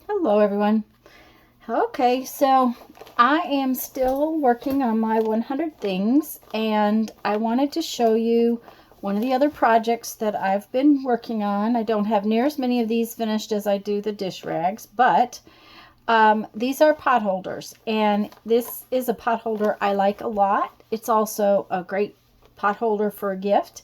Hello everyone. Okay, so I am still working on my 100 things, and I wanted to show you one of the other projects that I've been working on. I don't have near as many of these finished as I do the dish rags, but these are pot holders, and this is a pot holder I like a lot. It's also a great pot holder for a gift,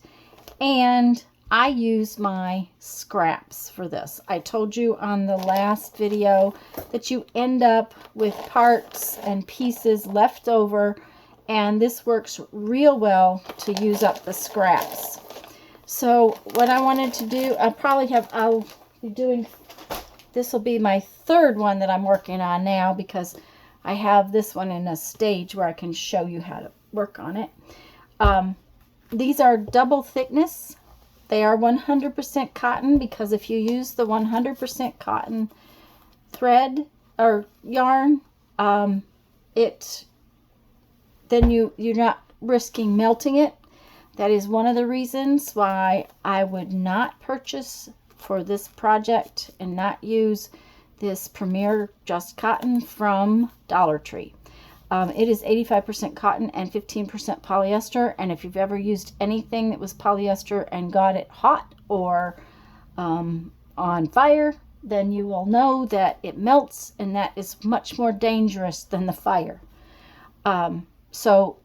and I use my scraps for this. I told you on the last video that you end up with parts and pieces left over, and this works real well to use up the scraps. So what I wanted to do, I'll be doing, this will be my third one that I'm working on now, because I have this one in a stage where I can show you how to work on it. These are double thickness. They are 100% cotton, because if you use the 100% cotton thread or yarn, then you're not risking melting it. That is one of the reasons why I would not purchase for this project and not use this Premier Just Cotton from Dollar Tree. It is 85% cotton and 15% polyester, and if you've ever used anything that was polyester and got it hot or on fire, then you will know that it melts, and that is much more dangerous than the fire. So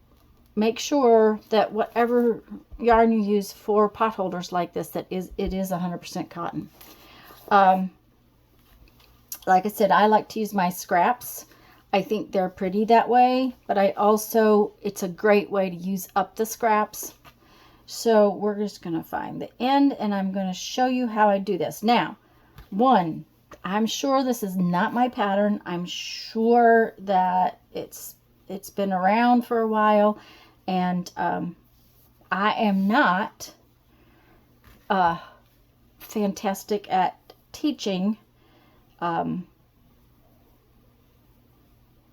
make sure that whatever yarn you use for pot holders like this, it is 100% cotton. Like I said, I like to use my scraps. I think they're pretty that way, but it's a great way to use up the scraps. So we're just going to find the end, and I'm going to show you how I do this. Now, I'm sure this is not my pattern. I'm sure that it's been around for a while, and I am not fantastic at teaching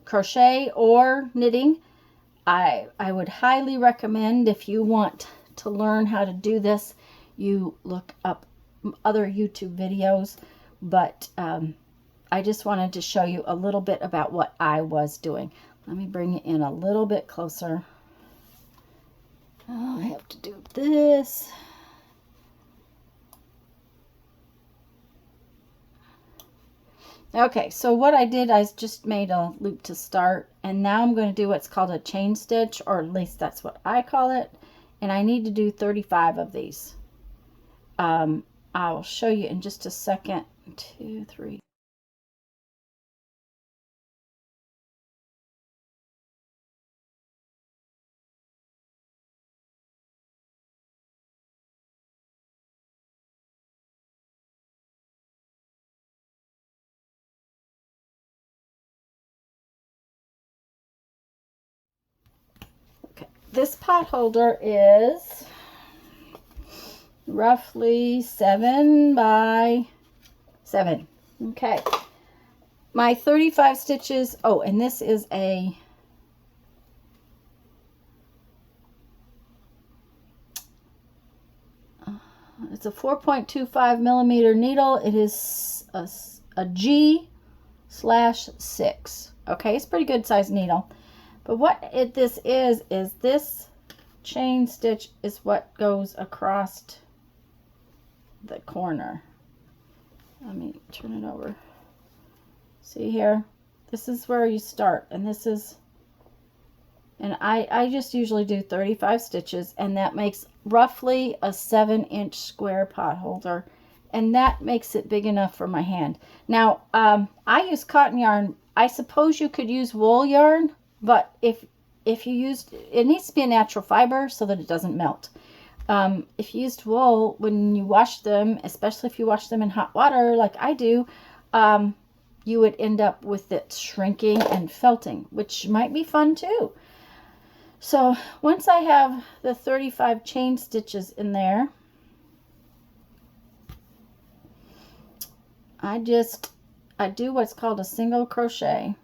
crochet or knitting. I would highly recommend, if you want to learn how to do this, you look up other YouTube videos, but I just wanted to show you a little bit about what I was doing. Let me bring it in a little bit closer. Oh, I have to do this. Okay, so what I did, I just made a loop to start, and now I'm going to do what's called a chain stitch, or at least that's what I call it, and I need to do 35 of these. I'll show you in just a second. 2, 3. Okay, this pot holder is roughly 7 by 7. Okay, my 35 stitches. Oh, and this is it's a 4.25 millimeter needle. It is a G/6. Okay, it's a pretty good size needle. But what this is this chain stitch is what goes across the corner. Let me turn it over. See here? This is where you start, and this is, and I just usually do 35 stitches, and that makes roughly a 7-inch square pot holder, and that makes it big enough for my hand. Now, I use cotton yarn. I suppose you could use wool yarn, but if you used, it needs to be a natural fiber so that it doesn't melt. If you used wool, when you wash them, especially if you wash them in hot water like I do, you would end up with it shrinking and felting, which might be fun too. So once I have the 35 chain stitches in there, I do what's called a single crochet,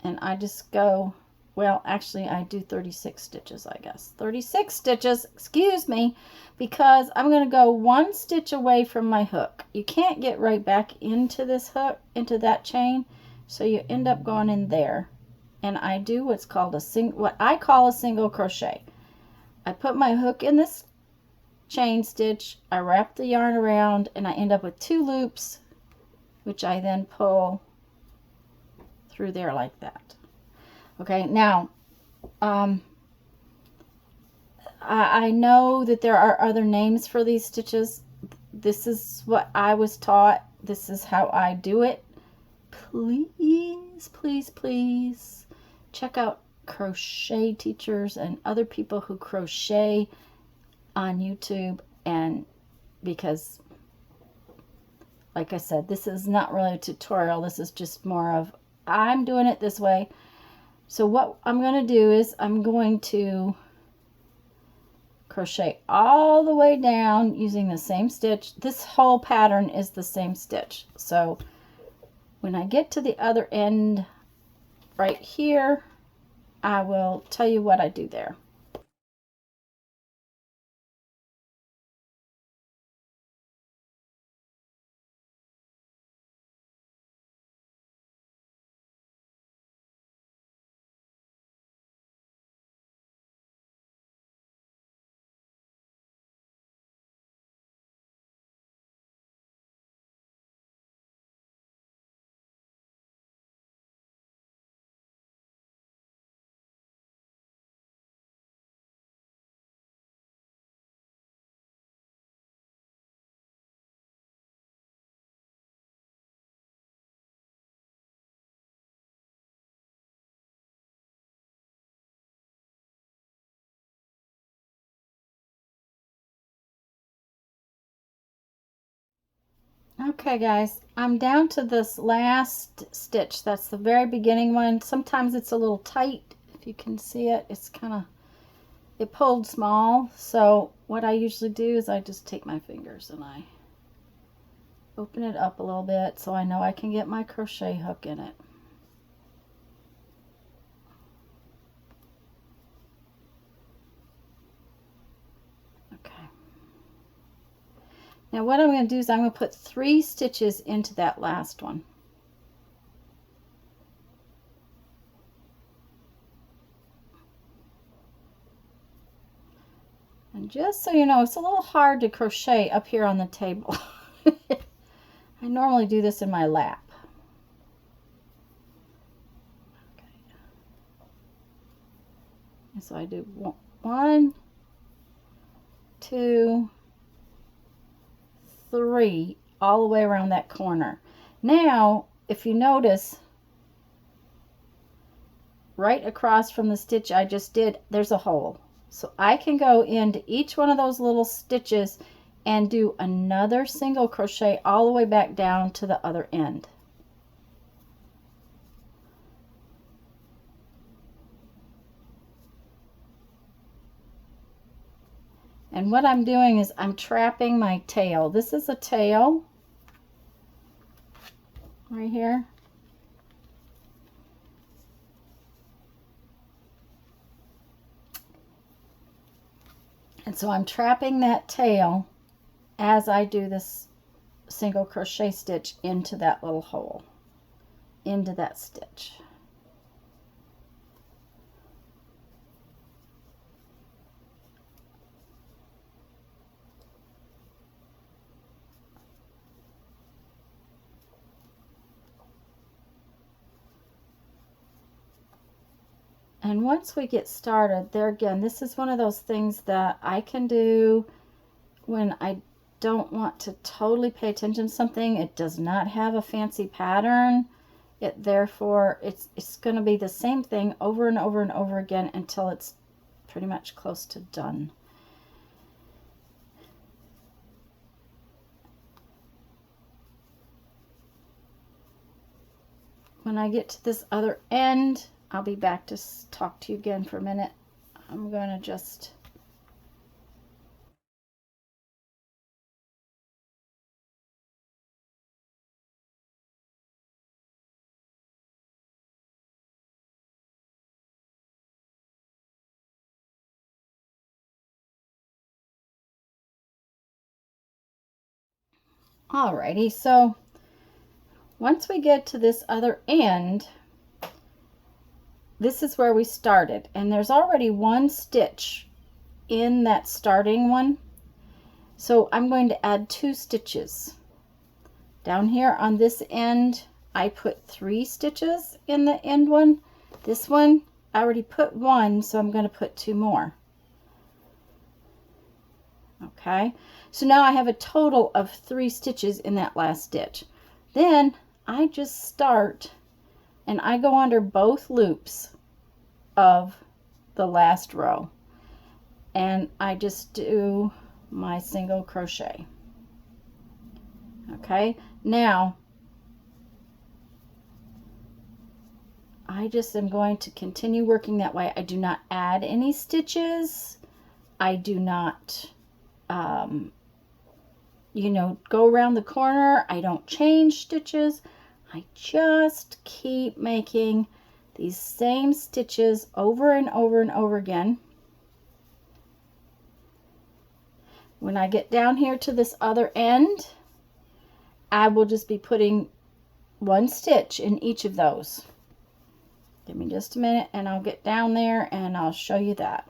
and I just go well, actually I do 36 stitches, I guess. 36 stitches, excuse me, because I'm going to go one stitch away from my hook. You can't get right back into this hook, into that chain, so you end up going in there. And I do what's called what I call a single crochet. I put my hook in this chain stitch, I wrap the yarn around, and I end up with 2 loops, which I then pull through there like that. Okay, now I know that there are other names for these stitches. This is what I was taught. This is how I do it. Please, please, please check out crochet teachers and other people who crochet on YouTube, and because like I said, this is not really a tutorial. This is just more of I'm doing it this way. So what I'm going to do is I'm going to crochet all the way down using the same stitch. This whole pattern is the same stitch. So when I get to the other end right here, I will tell you what I do there. Okay guys, I'm down to this last stitch. That's the very beginning one. Sometimes it's a little tight. If you can see it, it's kind of, it pulled small. So what I usually do is I just take my fingers and I open it up a little bit so I know I can get my crochet hook in it. Okay. Now what I'm going to do is I'm going to put 3 stitches into that last one. And just so you know, it's a little hard to crochet up here on the table. I normally do this in my lap. Okay. And so I do 1, 2, 3 all the way around that corner. Now, if you notice, right across from the stitch I just did, there's a hole. So I can go into each one of those little stitches and do another single crochet all the way back down to the other end. And what I'm doing is I'm trapping my tail. This is a tail right here. And so I'm trapping that tail as I do this single crochet stitch into that little hole, into that stitch. And once we get started, there again, this is one of those things that I can do when I don't want to totally pay attention to something. It does not have a fancy pattern. Therefore, it's going to be the same thing over and over and over again until it's pretty much close to done. When I get to this other end, I'll be back to talk to you again for a minute. I'm going to just Alrighty, so once we get to this other end, this is where we started, and there's already one stitch in that starting one. So I'm going to add 2 stitches. Down here on this end, I put 3 stitches in the end one. This one, I already put 1, so I'm going to put 2 more. Okay, so now I have a total of 3 stitches in that last stitch. Then I just start and I go under both loops of the last row, and I just do my single crochet. Okay, now I just am going to continue working that way. I do not add any stitches. I do not you know, go around the corner. I don't change stitches. I just keep making these same stitches over and over and over again. When I get down here to this other end, I will just be putting 1 stitch in each of those. Give me just a minute and I'll get down there and I'll show you that.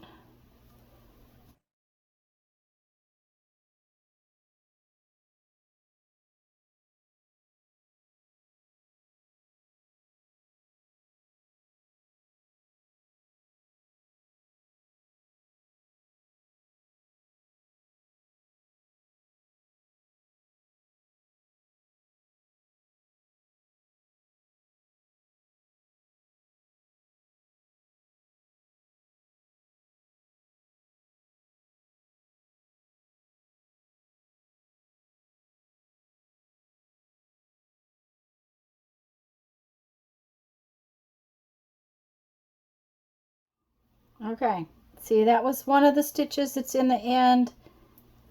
Okay, see, that was one of the stitches that's in the end.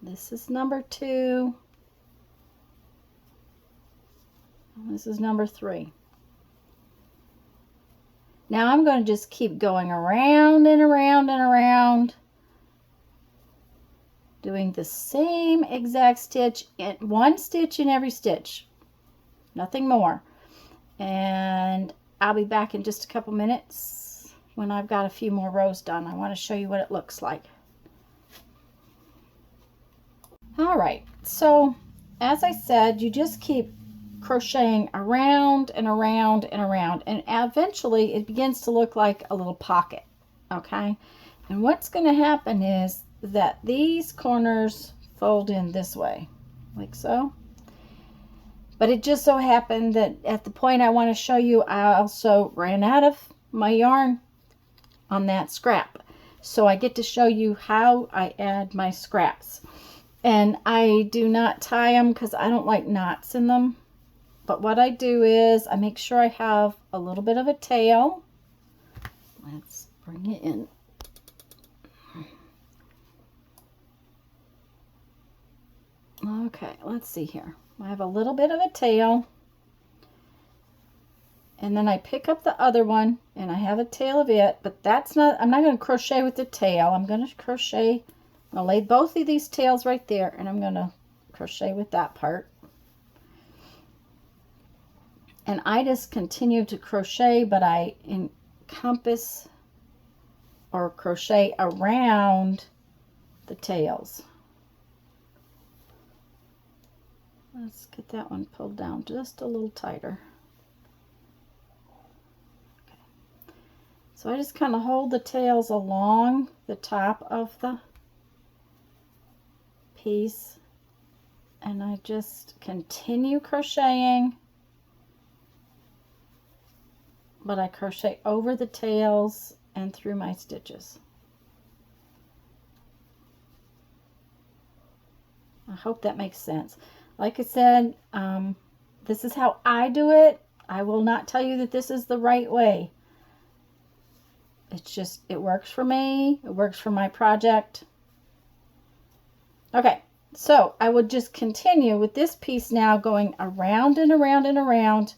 This is number 2. This is number 3. Now I'm going to just keep going around and around and around, doing the same exact stitch, in 1 stitch in every stitch, nothing more. And I'll be back in just a couple minutes when I've got a few more rows done. I want to show you what it looks like. All right, so as I said, you just keep crocheting around and around and around, and eventually it begins to look like a little pocket. Okay, and what's going to happen is that these corners fold in this way, like so. But it just so happened that at the point I want to show you, I also ran out of my yarn on that scrap, so I get to show you how I add my scraps. And I do not tie them because I don't like knots in them. But what I do is I make sure I have a little bit of a tail. Let's bring it in. Okay, let's see here. I have a little bit of a tail. And then I pick up the other one and I have a tail of it, but that's not, I'm not going to crochet with the tail. I'm going to crochet, I'll lay both of these tails right there and I'm going to crochet with that part. And I just continue to crochet, but I encompass or crochet around the tails. Let's get that one pulled down just a little tighter. Okay. So I just kind of hold the tails along the top of the piece and I just continue crocheting, but I crochet over the tails and through my stitches. I hope that makes sense. Like I said, this is how I do it. I will not tell you that this is the right way. It's just, it works for me. It works for my project. Okay, so I would just continue with this piece now, going around and around and around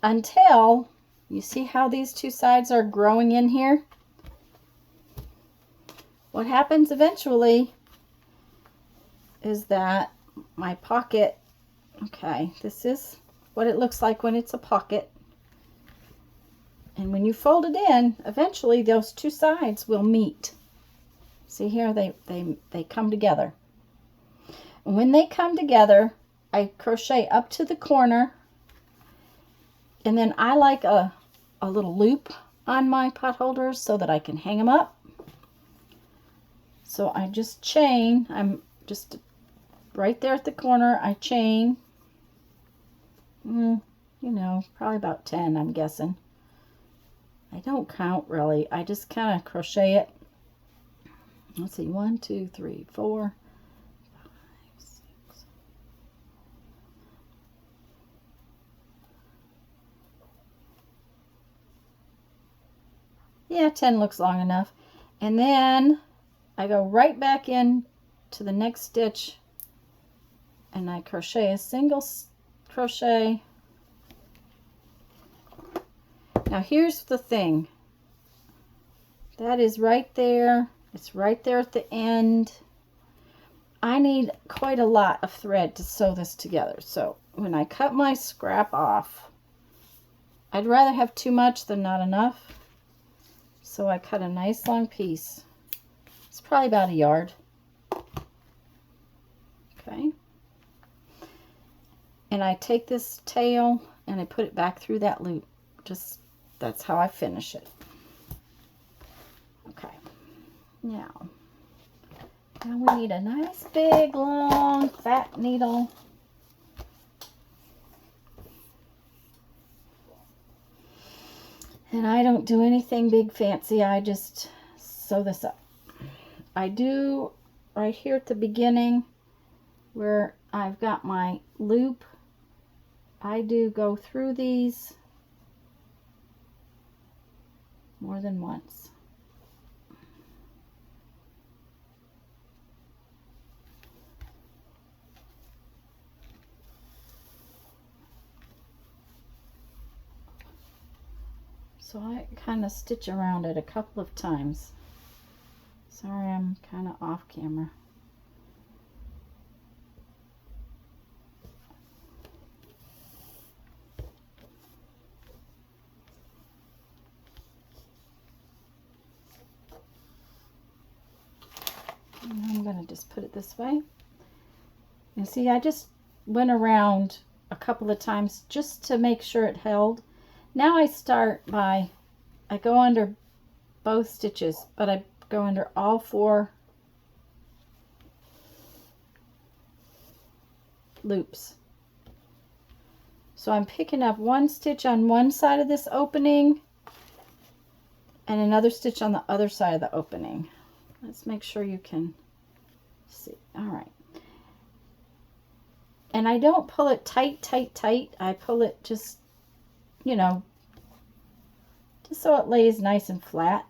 until you see how these 2 sides are growing in here. What happens eventually is that my pocket. Okay, this is what it looks like when it's a pocket. And when you fold it in, eventually those two sides will meet. See here, they come together. And when they come together, I crochet up to the corner, and then I like a little loop on my pot holders so that I can hang them up. So I just chain. I'm just right there at the corner. I chain, you know, probably about 10, I'm guessing. I don't count really. I just kind of crochet it. Let's see, 1, 2, 3, 4, 5, 6. Yeah, 10 looks long enough. And then I go right back in to the next stitch and I crochet a single crochet. Now here's the thing. That is right there. It's right there at the end. I need quite a lot of thread to sew this together. So when I cut my scrap off, I'd rather have too much than not enough. So I cut a nice long piece. It's probably about a yard. Okay. And I take this tail and I put it back through that loop. Just, that's how I finish it. Okay. Now we need a nice big long fat needle. And I don't do anything big fancy. I just sew this up. I do right here at the beginning where I've got my loop. I do go through these more than once. So I kind of stitch around it a couple of times. Sorry, I'm kind of off camera. And I'm going to just put it this way. And see, I just went around a couple of times just to make sure it held. Now I start by, I go under both stitches, but I go under all 4 loops. So I'm picking up 1 stitch on one side of this opening and another stitch on the other side of the opening. Let's make sure you can see. All right. And I don't pull it tight, tight, tight. I pull it just, you know, just so it lays nice and flat.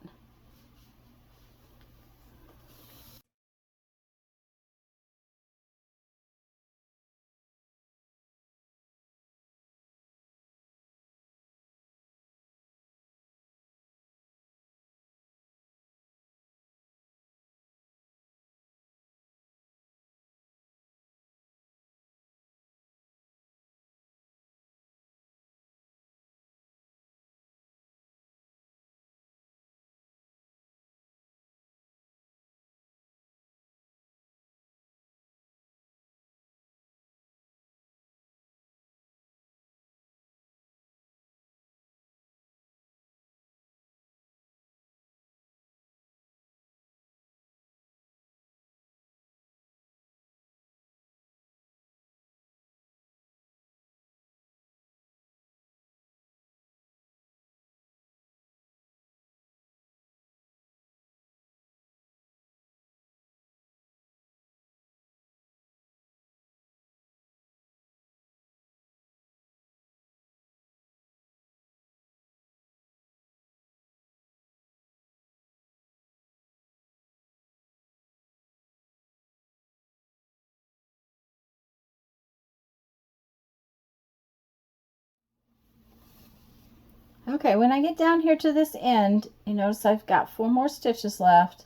Okay, when I get down here to this end, you notice I've got 4 more stitches left.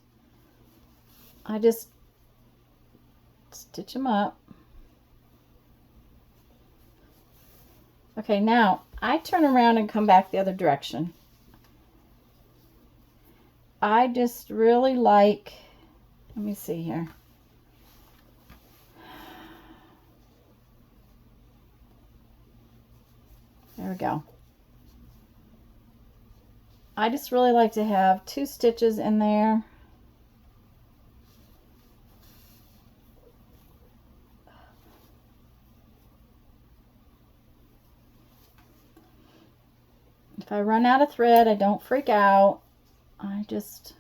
I just stitch them up. Okay, now I turn around and come back the other direction. I just really like, let me see here. There we go. I just really like to have 2 stitches in there. If I run out of thread, I don't freak out. I just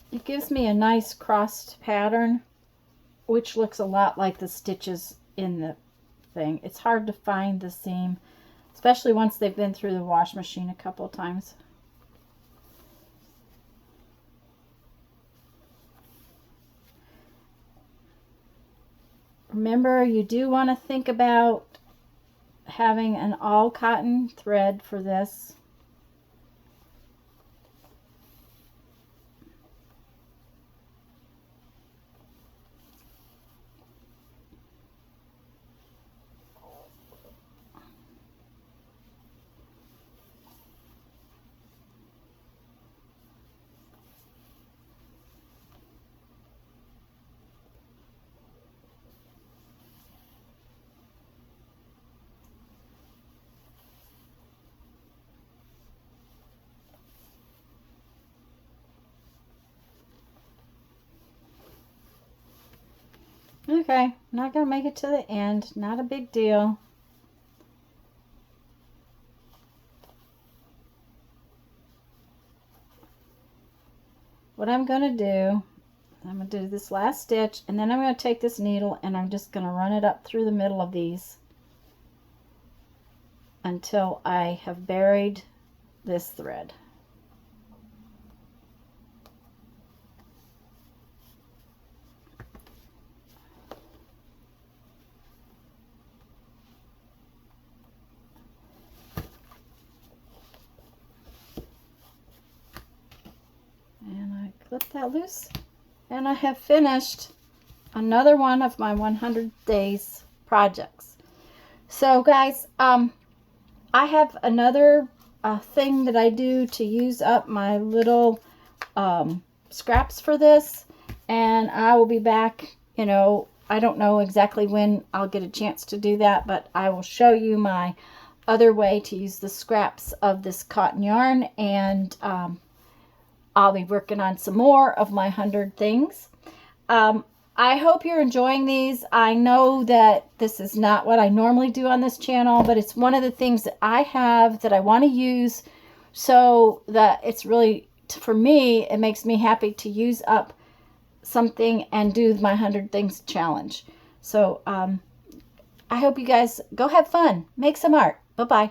it gives me a nice crossed pattern, which looks a lot like the stitches in the thing. It's hard to find the seam, especially once they've been through the wash machine a couple of times. Remember, you do want to think about having an all cotton thread for this. Okay, I'm not going to make it to the end. Not a big deal. What I'm going to do, I'm going to do this last stitch, and then I'm going to take this needle and I'm just going to run it up through the middle of these until I have buried this thread. And I clip that loose, and I have finished another one of my 100 days projects. So guys, I have another thing that I do to use up my little scraps for this, and I will be back, you know, I don't know exactly when I'll get a chance to do that, but I will show you my other way to use the scraps of this cotton yarn, and I'll be working on some more of my 100 things. I hope you're enjoying these. I know that this is not what I normally do on this channel, but it's one of the things that I have that I want to use, so that it's really, for me, it makes me happy to use up something and do my 100 things challenge. So I hope you guys go have fun, make some art. Bye-bye.